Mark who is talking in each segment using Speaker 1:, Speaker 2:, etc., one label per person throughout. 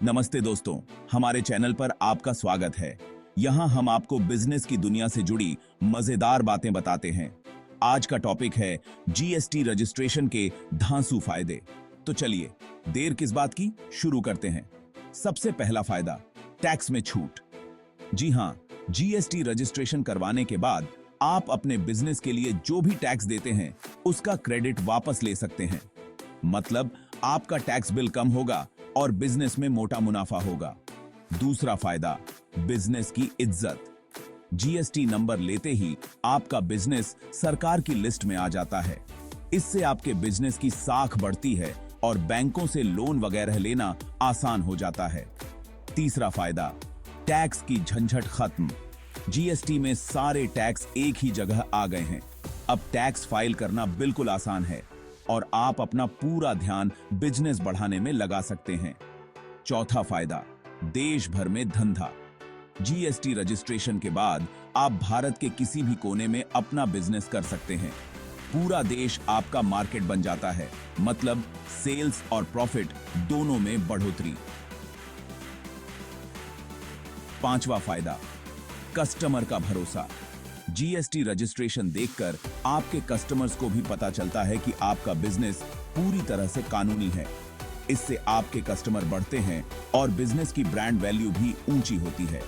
Speaker 1: नमस्ते दोस्तों, हमारे चैनल पर आपका स्वागत है। यहाँ हम आपको बिजनेस की दुनिया से जुड़ी मजेदार बातें बताते हैं। आज का टॉपिक है जीएसटी रजिस्ट्रेशन के धांसू फायदे। तो चलिए, देर किस बात की, शुरू करते हैं। सबसे पहला फायदा, टैक्स में छूट। जी हाँ, जीएसटी रजिस्ट्रेशन करवाने के बाद आप अपने बिजनेस के लिए जो भी टैक्स देते हैं उसका क्रेडिट वापस ले सकते हैं। मतलब आपका टैक्स बिल कम होगा और बिजनेस में मोटा मुनाफा होगा। दूसरा फायदा, बिजनेस की इज्जत। जीएसटी नंबर लेते ही आपका बिजनेस सरकार की लिस्ट में आ जाता है। इससे आपके बिजनेस की साख बढ़ती है और बैंकों से लोन वगैरह लेना आसान हो जाता है। तीसरा फायदा, टैक्स की झंझट खत्म। जीएसटी में सारे टैक्स एक ही जगह आ गए हैं। अब टैक्स फाइल करना बिल्कुल आसान है और आप अपना पूरा ध्यान बिजनेस बढ़ाने में लगा सकते हैं। चौथा फायदा, देश भर में धंधा। जीएसटी रजिस्ट्रेशन के बाद आप भारत के किसी भी कोने में अपना बिजनेस कर सकते हैं। पूरा देश आपका मार्केट बन जाता है, मतलब सेल्स और प्रॉफिट दोनों में बढ़ोतरी। पांचवा फायदा, कस्टमर का भरोसा। जीएसटी रजिस्ट्रेशन देखकर आपके कस्टमर्स को भी पता चलता है कि आपका बिजनेस पूरी तरह से कानूनी है। इससे आपके कस्टमर बढ़ते हैं और बिजनेस की ब्रांड वैल्यू भी ऊंची होती है।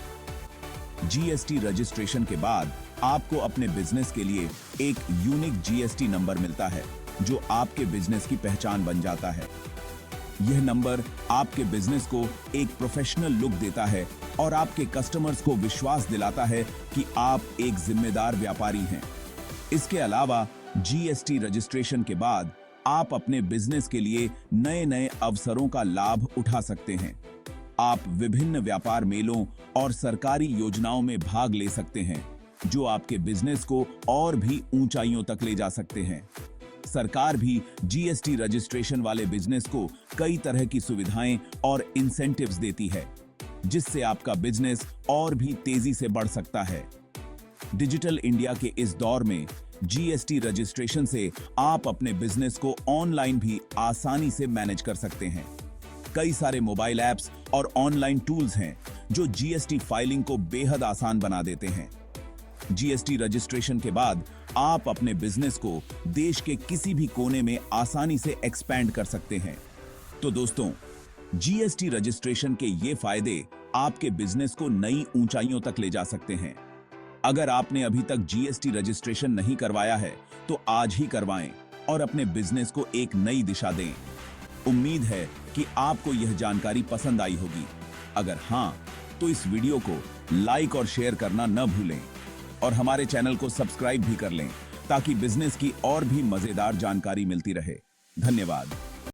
Speaker 1: जीएसटी रजिस्ट्रेशन के बाद आपको अपने बिजनेस के लिए एक यूनिक जीएसटी नंबर मिलता है, जो आपके बिजनेस की पहचान बन जाता है। यह नंबर आपके बिजनेस को एक प्रोफेशनल लुक देता है और आपके कस्टमर्स को विश्वास दिलाता है कि आप एक जिम्मेदार व्यापारी हैं। इसके अलावा जीएसटी रजिस्ट्रेशन के बाद आप अपने बिजनेस के लिए नए नए अवसरों का लाभ उठा सकते हैं। आप विभिन्न व्यापार मेलों और सरकारी योजनाओं में भाग ले सकते हैं, जो आपके बिजनेस को और भी ऊंचाइयों तक ले जा सकते हैं। सरकार भी जीएसटी रजिस्ट्रेशन वाले बिजनेस को कई तरह की सुविधाएं और इंसेंटिव्स देती है, जिससे आपका बिजनेस और भी तेजी से बढ़ सकता है। डिजिटल इंडिया के इस दौर में जीएसटी रजिस्ट्रेशन से आप अपने बिजनेस को ऑनलाइन भी आसानी से मैनेज कर सकते हैं। कई सारे मोबाइल ऐप्स और ऑनलाइन टूल्स हैं जो जीएसटी फाइलिंग को बेहद आसान बना देते हैं। जीएसटी रजिस्ट्रेशन के बाद आप अपने बिजनेस को देश के किसी भी कोने में आसानी से एक्सपैंड कर सकते हैं। तो दोस्तों, जीएसटी रजिस्ट्रेशन के ये फायदे आपके बिजनेस को नई ऊंचाइयों तक ले जा सकते हैं। अगर आपने अभी तक जीएसटी रजिस्ट्रेशन नहीं करवाया है तो आज ही करवाएं और अपने बिजनेस को एक नई दिशा दें। उम्मीद है कि आपको यह जानकारी पसंद आई होगी। अगर हां, तो इस वीडियो को लाइक और शेयर करना न भूलें और हमारे चैनल को सब्सक्राइब भी कर लें, ताकि बिजनेस की और भी मजेदार जानकारी मिलती रहे। धन्यवाद।